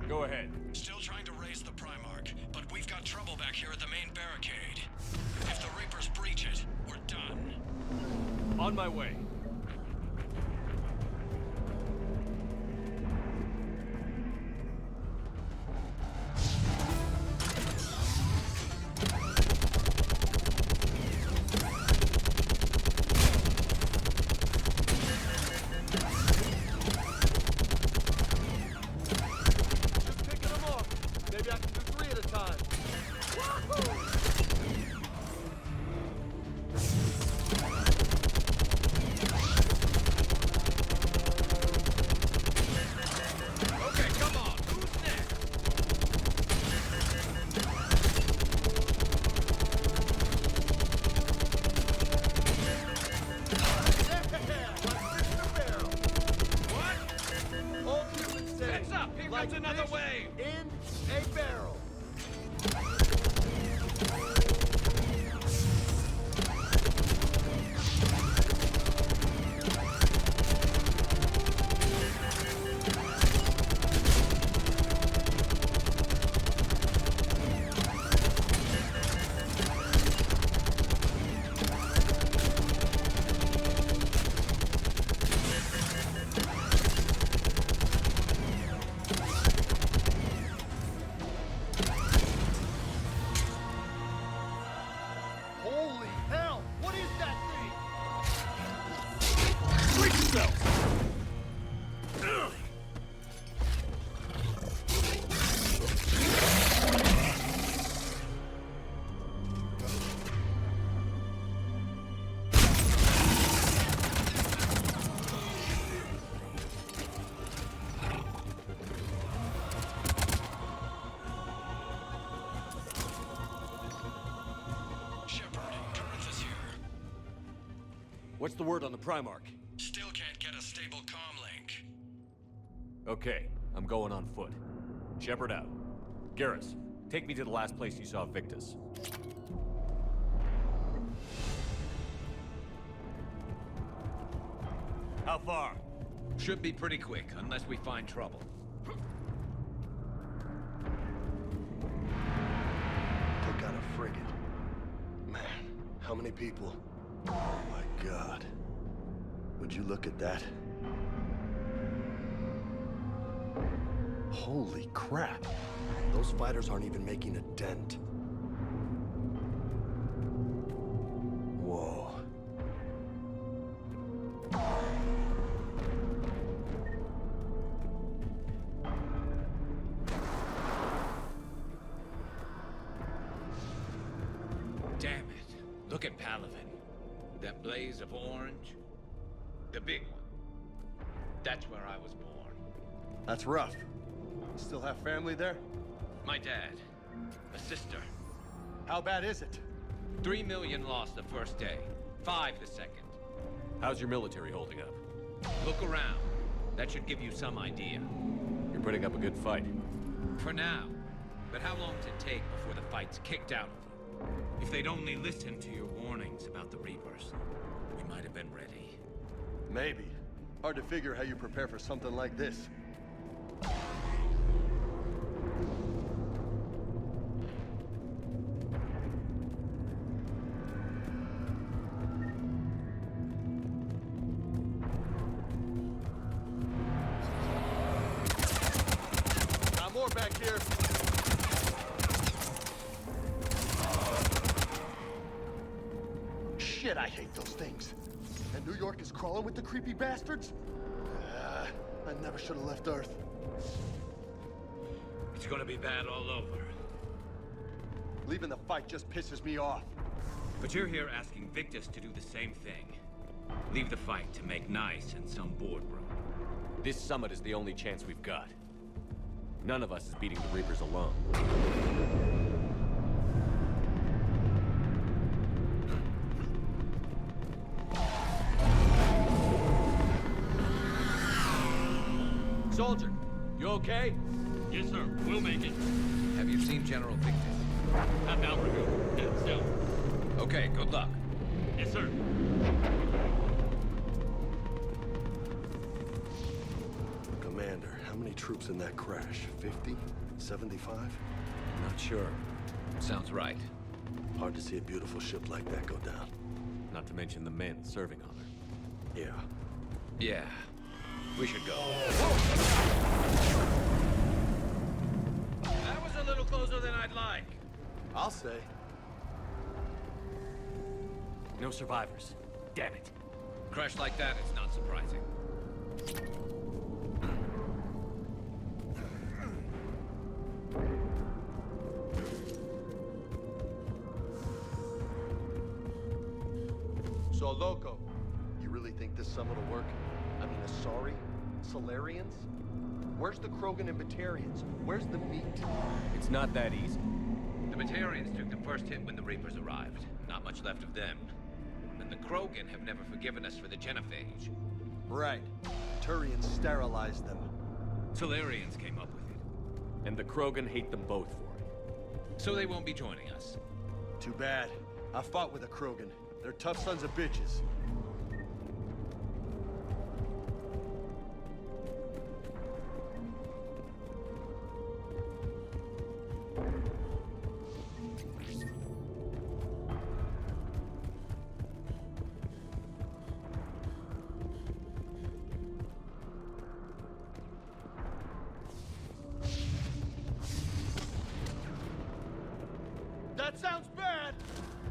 Go ahead. Still trying to raise the Primarch, but we've got trouble back here at the main barricade. If the Reapers breach it, we're done. On my way. What's the word on the Primarch? Still can't get a stable comm link. Okay, I'm going on foot. Shepard out. Garrus, take me to the last place you saw Victus. How far? Should be pretty quick, unless we find trouble. Took out a frigate. Man, how many people? Oh my God. Would you look at that? Holy crap. Those fighters aren't even making a dent. Whoa. Damn it. Look at Palavin. That blaze of orange. The big one. That's where I was born. That's rough. Still have family there? My dad. A sister. How bad is it? 3 million lost the first day. 5 the second. How's your military holding up? Look around. That should give you some idea. You're putting up a good fight. For now. But how long does it take before the fight's kicked out of you? If they'd only listened to your warnings about the Reapers, we might have been ready. Maybe. Hard to figure how you prepare for something like this. Got more back here. Shit, I hate those things. And New York is crawling with the creepy bastards? I never should have left Earth. It's gonna be bad all over. Leaving the fight just pisses me off. But you're here asking Victus to do the same thing. Leave the fight to make nice in some boardroom. This summit is the only chance we've got. None of us is beating the Reapers alone. Soldier, you okay? Yes, sir. We'll make it. Have you seen General Victus? Not now, Brio. Head south. Okay, good luck. Yes, sir. Commander, how many troops in that crash? 50? 75? Not sure. Sounds right. Hard to see a beautiful ship like that go down. Not to mention the men serving on her. Yeah. Yeah. We should go. That was a little closer than I'd like. I'll say. No survivors. Damn it. Crash like that, it's not surprising. So, Loco, you really think this summit will work? I mean, Asari? Solarians? Where's the Krogan and Batarians? Where's the meat? It's not that easy. The Batarians took the first hit when the Reapers arrived. Not much left of them. And the Krogan have never forgiven us for the genophage. Right. Turians sterilized them. Solarians came up with it. And the Krogan hate them both for it. So they won't be joining us. Too bad. I fought with a Krogan. They're tough sons of bitches. That sounds bad!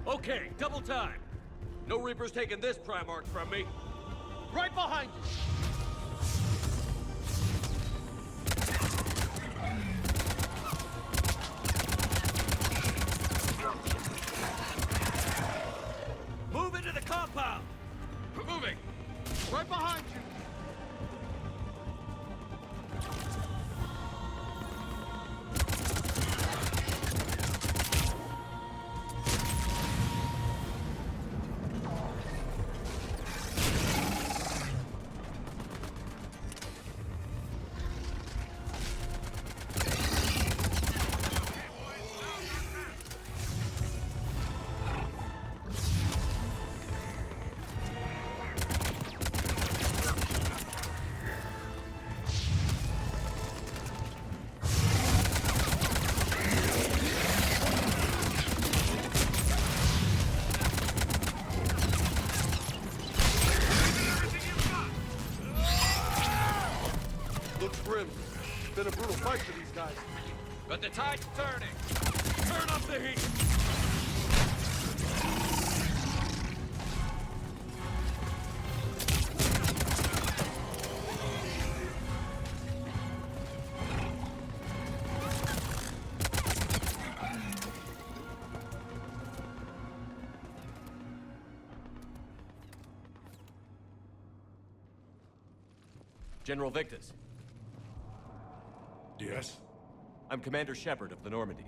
Okay, double time. No Reapers taking this primarch from me. Right behind you! Move into the compound! We're moving! Right behind you! Been a brutal fight for these guys. But the tide's turning. Turn up the heat. General Victus. Yes? I'm Commander Shepard of the Normandy.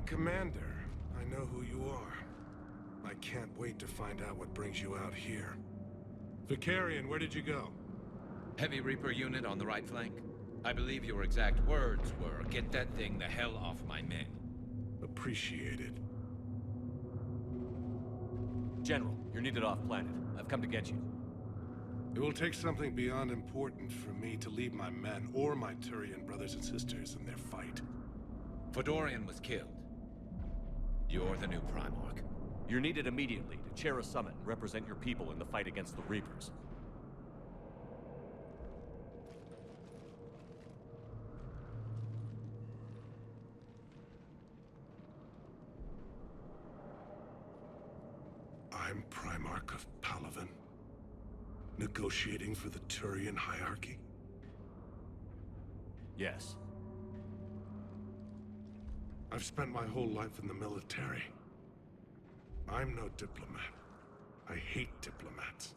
Commander. I know who you are. I can't wait to find out what brings you out here. Vicarian, where did you go? Heavy Reaper unit on the right flank. I believe your exact words were, "Get that thing the hell off my men." Appreciated. General, you're needed off-planet. I've come to get you. It will take something beyond important for me to leave my men or my Turian brothers and sisters in their fight. Fedorian was killed. You're the new Primarch. You're needed immediately to chair a summit and represent your people in the fight against the Reapers. I'm Primarch of Palavin. Negotiating for the Turian hierarchy? Yes. I've spent my whole life in the military. I'm no diplomat. I hate diplomats.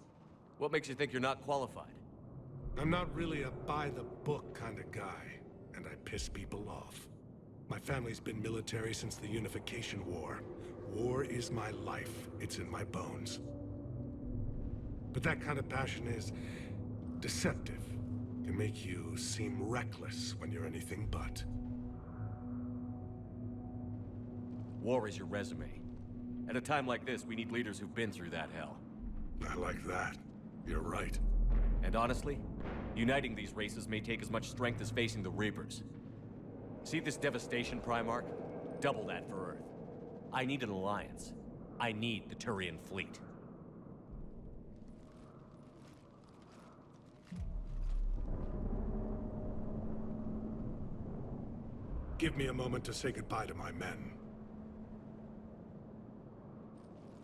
What makes you think you're not qualified? I'm not really a by-the-book kind of guy, and I piss people off. My family's been military since the Unification War. War is my life. It's in my bones. But that kind of passion is deceptive. Can make you seem reckless when you're anything but. War is your resume. At a time like this, we need leaders who've been through that hell. I like that. You're right. And honestly, uniting these races may take as much strength as facing the Reapers. See this devastation, Primarch? Double that for Earth. I need an alliance. I need the Turian fleet. Give me a moment to say goodbye to my men.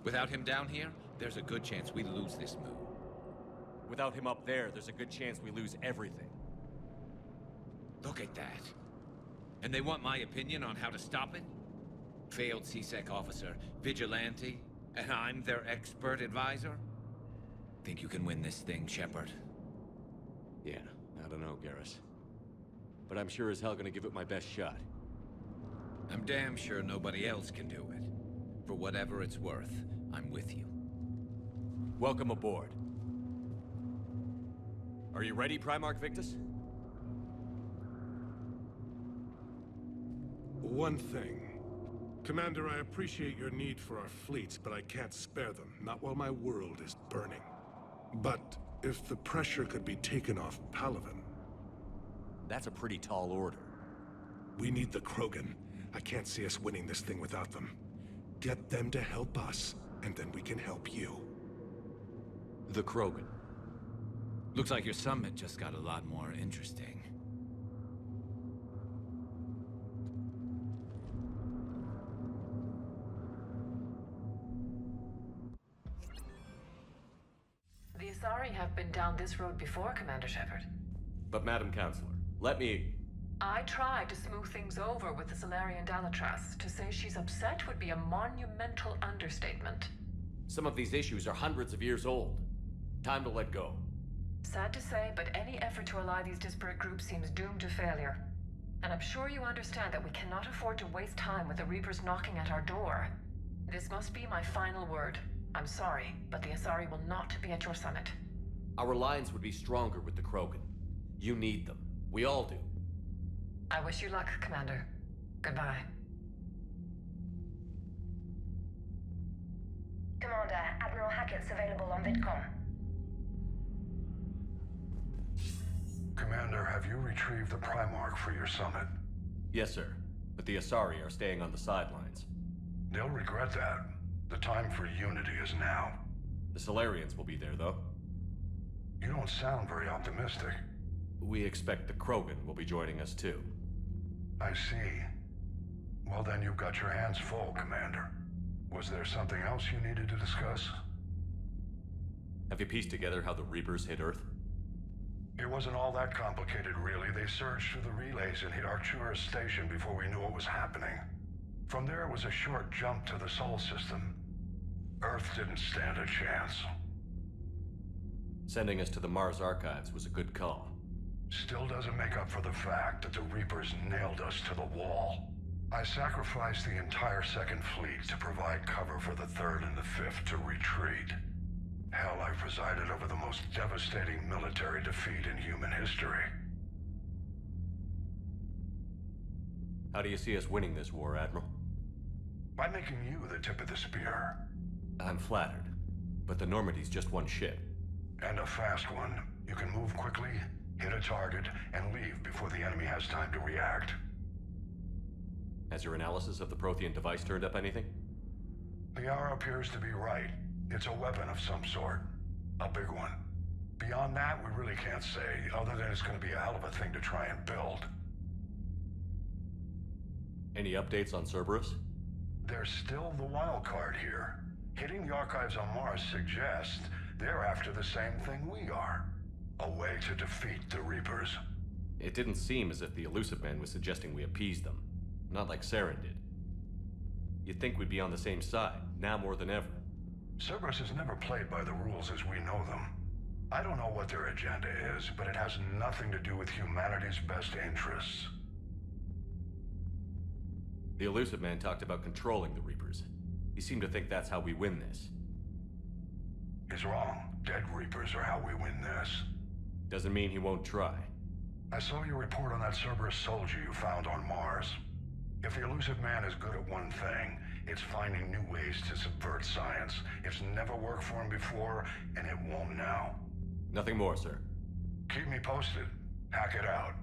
Without him down here, there's a good chance we lose this move. Without him up there's a good chance we lose everything. Look at that. And they want my opinion on how to stop it? Failed CSEC officer, vigilante, and I'm their expert advisor? Think you can win this thing, Shepard? Yeah, I don't know, Garrus. But I'm sure as hell gonna give it my best shot. I'm damn sure nobody else can do it. For whatever it's worth, I'm with you. Welcome aboard. Are you ready, Primarch Victus? One thing. Commander, I appreciate your need for our fleets, but I can't spare them. Not while my world is burning. But if the pressure could be taken off Palavin... That's a pretty tall order. We need the Krogan. I can't see us winning this thing without them. Get them to help us, and then we can help you. The Krogan. Looks like your summit just got a lot more interesting. The Asari have been down this road before, Commander Shepard. But Madam Counselor, let me... I tried to smooth things over with the Solarian Dalatras. To say she's upset would be a monumental understatement. Some of these issues are hundreds of years old. Time to let go. Sad to say, but any effort to ally these disparate groups seems doomed to failure. And I'm sure you understand that we cannot afford to waste time with the Reapers knocking at our door. This must be my final word. I'm sorry, but the Asari will not be at your summit. Our alliance would be stronger with the Krogan. You need them. We all do. I wish you luck, Commander. Goodbye. Commander, Admiral Hackett's available on VidCom. Commander, have you retrieved the Primarch for your summit? Yes, sir. But the Asari are staying on the sidelines. They'll regret that. The time for unity is now. The Solarians will be there, though. You don't sound very optimistic. We expect the Krogan will be joining us, too. I see. Well, then you've got your hands full, Commander. Was there something else you needed to discuss? Have you pieced together how the Reapers hit Earth? It wasn't all that complicated, really. They surged through the relays and hit Arcturus Station before we knew what was happening. From there, it was a short jump to the Sol system. Earth didn't stand a chance. Sending us to the Mars Archives was a good call. Still doesn't make up for the fact that the Reapers nailed us to the wall. I sacrificed the entire Second Fleet to provide cover for the Third and the Fifth to retreat. Hell, I presided over the most devastating military defeat in human history. How do you see us winning this war, Admiral? By making you the tip of the spear. I'm flattered, but the Normandy's just one ship. And a fast one. You can move quickly, hit a target, and leave before the enemy has time to react. Has your analysis of the Prothean device turned up anything? Liara appears to be right. It's a weapon of some sort. A big one. Beyond that, we really can't say, other than it's going to be a hell of a thing to try and build. Any updates on Cerberus? There's still the wild card here. Hitting the archives on Mars suggests they're after the same thing we are. A way to defeat the Reapers. It didn't seem as if the Elusive Man was suggesting we appease them. Not like Saren did. You'd think we'd be on the same side, now more than ever. Cerberus has never played by the rules as we know them. I don't know what their agenda is, but it has nothing to do with humanity's best interests. The Elusive Man talked about controlling the Reapers. He seemed to think that's how we win this. He's wrong. Dead Reapers are how we win this. Doesn't mean he won't try. I saw your report on that Cerberus soldier you found on Mars. If the Elusive Man is good at one thing, it's finding new ways to subvert science. It's never worked for him before, and it won't now. Nothing more, sir. Keep me posted. Hack it out.